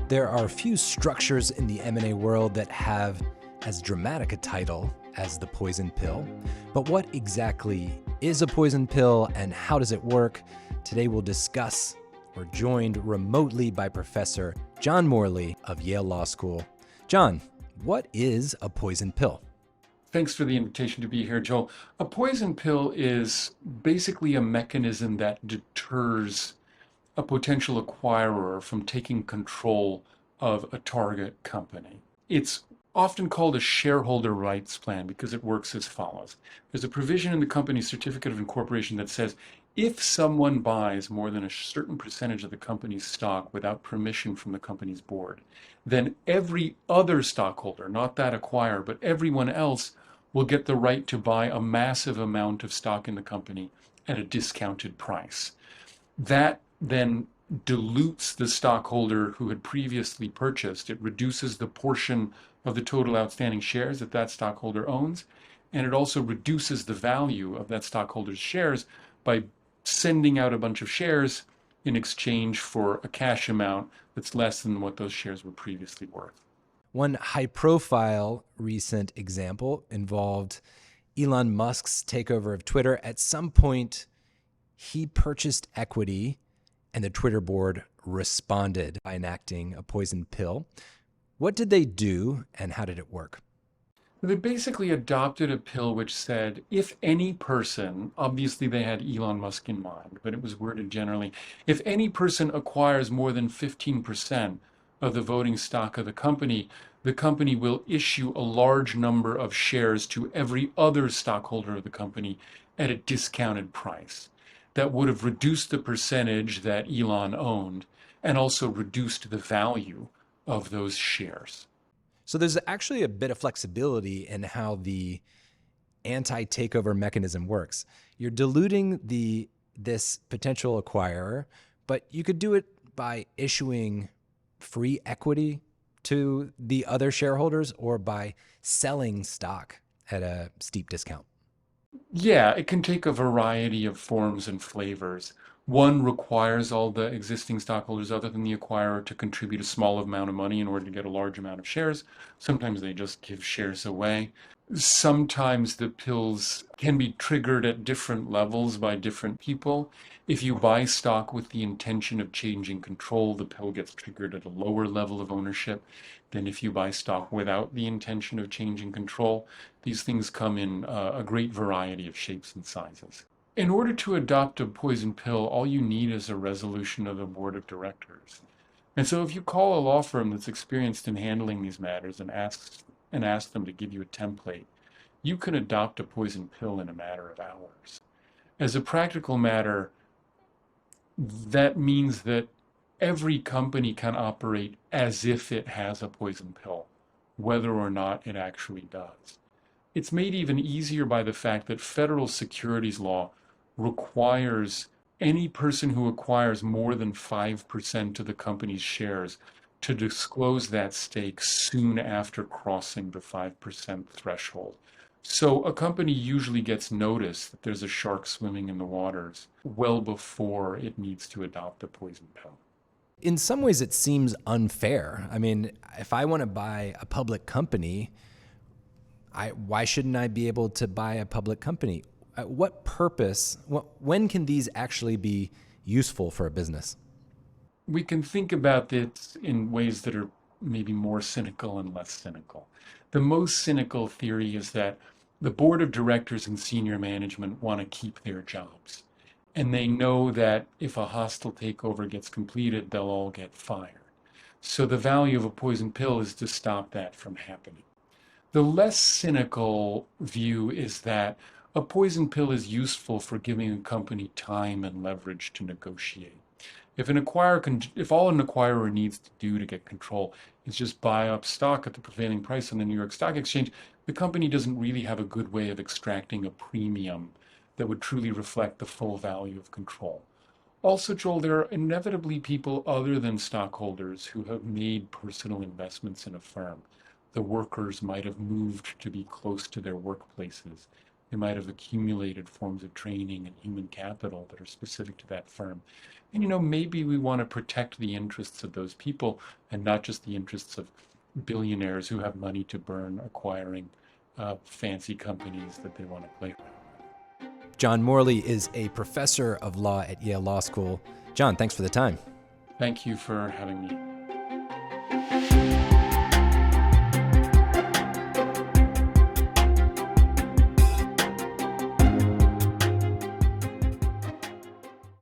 There are few structures in the M&A world that have as dramatic a title as the poison pill. But what exactly is a poison pill and how does it work? Today we'll discuss. We're joined remotely by Professor John Morley of Yale Law School. John, what is a poison pill? Thanks for the invitation to be here, Joel. A poison pill is basically a mechanism that deters a potential acquirer from taking control of a target company. It's often called a shareholder rights plan because it works as follows. There's a provision in the company's certificate of incorporation that says if someone buys more than a certain percentage of the company's stock without permission from the company's board, then every other stockholder, not that acquirer, but everyone else, will get the right to buy a massive amount of stock in the company at a discounted price. That then dilutes the stockholder who had previously purchased. It reduces the portion of the total outstanding shares that that stockholder owns, and it also reduces the value of that stockholder's shares by sending out a bunch of shares in exchange for a cash amount that's less than what those shares were previously worth. One high-profile recent example involved Elon Musk's takeover of Twitter. At some point, he purchased equity, and the Twitter board responded by enacting a poison pill. What did they do, and how did it work? They basically adopted a pill which said if any person, obviously they had Elon Musk in mind, but it was worded generally, if any person acquires more than 15% of the voting stock of the company will issue a large number of shares to every other stockholder of the company at a discounted price. That would have reduced the percentage that Elon owned and also reduced the value of those shares. So there's actually a bit of flexibility in how the anti-takeover mechanism works. You're diluting this potential acquirer, but you could do it by issuing free equity to the other shareholders or by selling stock at a steep discount. Yeah, it can take a variety of forms and flavors. One requires all the existing stockholders other than the acquirer to contribute a small amount of money in order to get a large amount of shares. Sometimes they just give shares away. Sometimes the pills can be triggered at different levels by different people. If you buy stock with the intention of changing control, the pill gets triggered at a lower level of ownership than if you buy stock without the intention of changing control. These things come in a great variety of shapes and sizes. In order to adopt a poison pill, all you need is a resolution of the board of directors. And so if you call a law firm that's experienced in handling these matters and ask them to give you a template, you can adopt a poison pill in a matter of hours. As a practical matter, that means that every company can operate as if it has a poison pill, whether or not it actually does. It's made even easier by the fact that federal securities law requires any person who acquires more than 5% of the company's shares to disclose that stake soon after crossing the 5% threshold. So a company usually gets notice that there's a shark swimming in the waters well before it needs to adopt a poison pill. In some ways, it seems unfair. I mean, if I want to buy a public company, why shouldn't I be able to buy a public company? What purpose, when can these actually be useful for a business? We can think about this in ways that are maybe more cynical and less cynical. The most cynical theory is that the board of directors and senior management want to keep their jobs. And they know that if a hostile takeover gets completed, they'll all get fired. So the value of a poison pill is to stop that from happening. The less cynical view is that a poison pill is useful for giving a company time and leverage to negotiate. If all an acquirer needs to do to get control is just buy up stock at the prevailing price on the New York Stock Exchange, the company doesn't really have a good way of extracting a premium that would truly reflect the full value of control. Also, Joel, there are inevitably people other than stockholders who have made personal investments in a firm. The workers might have moved to be close to their workplaces. They might have accumulated forms of training and human capital that are specific to that firm. And, maybe we want to protect the interests of those people and not just the interests of billionaires who have money to burn acquiring fancy companies that they want to play around. John Morley is a professor of law at Yale Law School. John, thanks for the time. Thank you for having me.